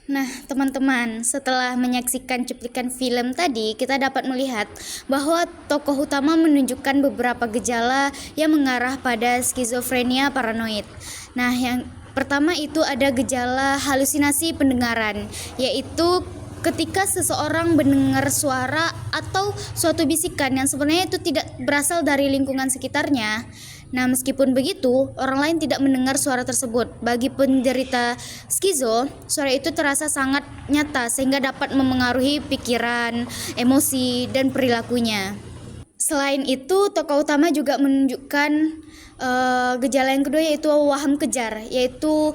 Nah, teman-teman, setelah menyaksikan cuplikan film tadi, kita dapat melihat bahwa tokoh utama menunjukkan beberapa gejala yang mengarah pada skizofrenia paranoid. Nah, yang pertama itu ada gejala halusinasi pendengaran, yaitu ketika seseorang mendengar suara atau suatu bisikan yang sebenarnya itu tidak berasal dari lingkungan sekitarnya. Nah, meskipun begitu, orang lain tidak mendengar suara tersebut. Bagi penderita skizo, suara itu terasa sangat nyata sehingga dapat memengaruhi pikiran, emosi, dan perilakunya. Selain itu, tokoh utama juga menunjukkan gejala yang kedua yaitu waham kejar, yaitu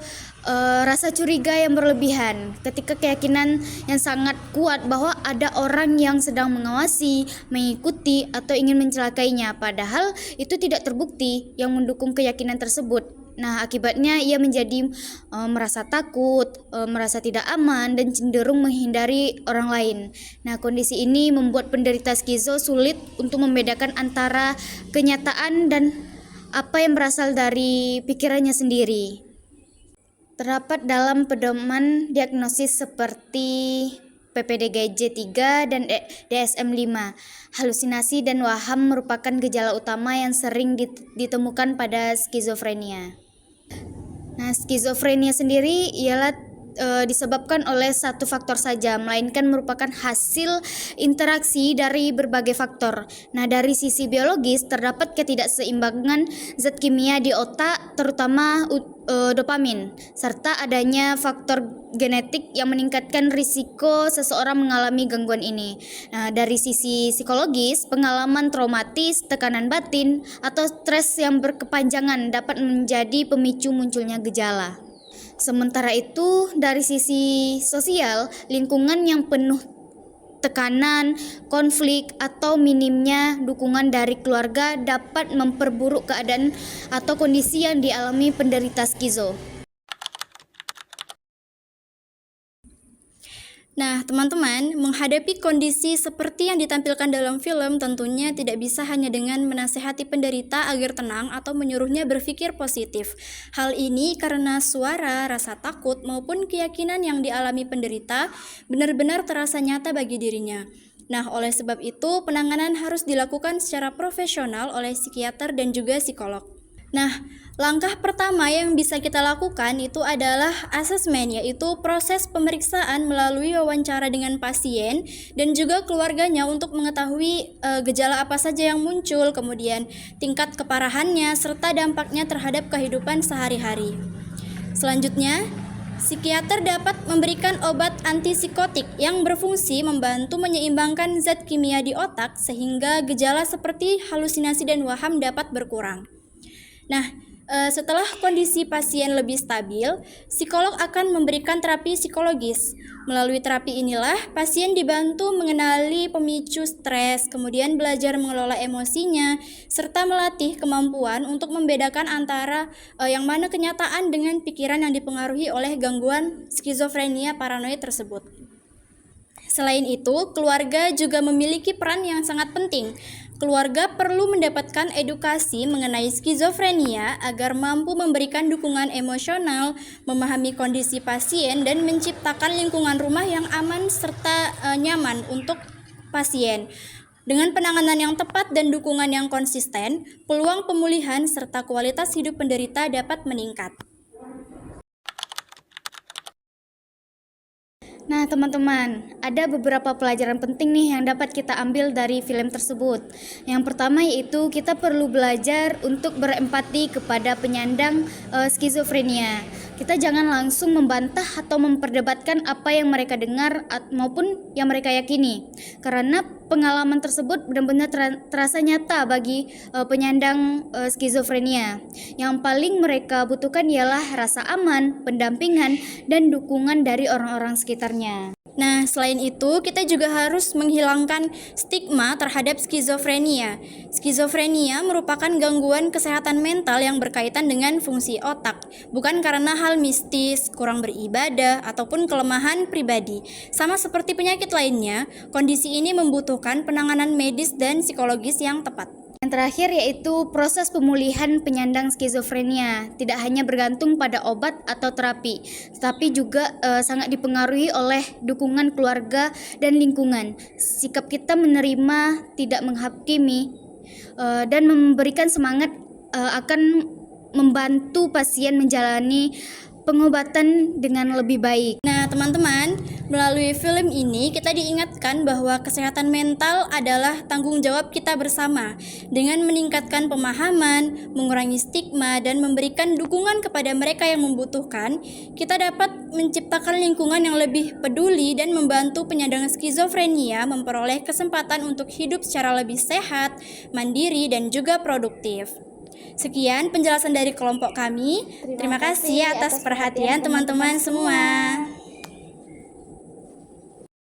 rasa curiga yang berlebihan ketika keyakinan yang sangat kuat bahwa ada orang yang sedang mengawasi, mengikuti, atau ingin mencelakainya, padahal itu tidak terbukti yang mendukung keyakinan tersebut. Nah, akibatnya ia menjadi merasa takut, merasa tidak aman, dan cenderung menghindari orang lain. Nah, kondisi ini membuat penderita skizo sulit untuk membedakan antara kenyataan dan apa yang berasal dari pikirannya sendiri. Terdapat dalam pedoman diagnosis seperti PPDGJ 3 dan DSM-5. Halusinasi dan waham merupakan gejala utama yang sering ditemukan pada skizofrenia. Nah, skizofrenia sendiri ialah disebabkan oleh satu faktor saja, melainkan merupakan hasil interaksi dari berbagai faktor. Nah, dari sisi biologis terdapat ketidakseimbangan zat kimia di otak, terutama dopamin, serta adanya faktor genetik yang meningkatkan risiko seseorang mengalami gangguan ini. Nah, dari sisi psikologis, pengalaman traumatis, tekanan batin, atau stres yang berkepanjangan dapat menjadi pemicu munculnya gejala. Sementara itu, dari sisi sosial, lingkungan yang penuh tekanan, konflik, atau minimnya dukungan dari keluarga dapat memperburuk keadaan atau kondisi yang dialami penderita skizo. Nah, teman-teman, menghadapi kondisi seperti yang ditampilkan dalam film tentunya tidak bisa hanya dengan menasehati penderita agar tenang atau menyuruhnya berpikir positif. Hal ini karena suara, rasa takut, maupun keyakinan yang dialami penderita benar-benar terasa nyata bagi dirinya. Nah, oleh sebab itu, penanganan harus dilakukan secara profesional oleh psikiater dan juga psikolog. Nah, langkah pertama yang bisa kita lakukan itu adalah asesmen, yaitu proses pemeriksaan melalui wawancara dengan pasien dan juga keluarganya untuk mengetahui gejala apa saja yang muncul, kemudian tingkat keparahannya, serta dampaknya terhadap kehidupan sehari-hari. Selanjutnya, psikiater dapat memberikan obat antipsikotik yang berfungsi membantu menyeimbangkan zat kimia di otak sehingga gejala seperti halusinasi dan waham dapat berkurang. Nah, setelah kondisi pasien lebih stabil, psikolog akan memberikan terapi psikologis. Melalui terapi inilah, pasien dibantu mengenali pemicu stres, kemudian belajar mengelola emosinya, serta melatih kemampuan untuk membedakan antara yang mana kenyataan dengan pikiran yang dipengaruhi oleh gangguan skizofrenia paranoid tersebut. Selain itu, keluarga juga memiliki peran yang sangat penting. Keluarga perlu mendapatkan edukasi mengenai skizofrenia agar mampu memberikan dukungan emosional, memahami kondisi pasien, dan menciptakan lingkungan rumah yang aman serta nyaman untuk pasien. Dengan penanganan yang tepat dan dukungan yang konsisten, peluang pemulihan serta kualitas hidup penderita dapat meningkat. Nah, teman-teman, ada beberapa pelajaran penting nih yang dapat kita ambil dari film tersebut. Yang pertama yaitu kita perlu belajar untuk berempati kepada penyandang skizofrenia. Kita jangan langsung membantah atau memperdebatkan apa yang mereka dengar maupun yang mereka yakini. Karena pengalaman tersebut benar-benar terasa nyata bagi penyandang skizofrenia. Yang paling mereka butuhkan ialah rasa aman, pendampingan, dan dukungan dari orang-orang sekitarnya. Nah, selain itu, kita juga harus menghilangkan stigma terhadap skizofrenia. Skizofrenia merupakan gangguan kesehatan mental yang berkaitan dengan fungsi otak, bukan karena hal mistis, kurang beribadah, ataupun kelemahan pribadi. Sama seperti penyakit lainnya, kondisi ini membutuhkan penanganan medis dan psikologis yang tepat. Yang terakhir yaitu proses pemulihan penyandang skizofrenia tidak hanya bergantung pada obat atau terapi, tetapi juga sangat dipengaruhi oleh dukungan keluarga dan lingkungan. Sikap kita menerima, tidak menghakimi, dan memberikan semangat akan membantu pasien menjalani pengobatan dengan lebih baik. Nah, teman-teman, melalui film ini kita diingatkan bahwa kesehatan mental adalah tanggung jawab kita bersama. Dengan meningkatkan pemahaman, mengurangi stigma, dan memberikan dukungan kepada mereka yang membutuhkan, kita dapat menciptakan lingkungan yang lebih peduli dan membantu penyandang skizofrenia memperoleh kesempatan untuk hidup secara lebih sehat, mandiri, dan juga produktif. Sekian penjelasan dari kelompok kami. Terima kasih atas perhatian teman-teman semua.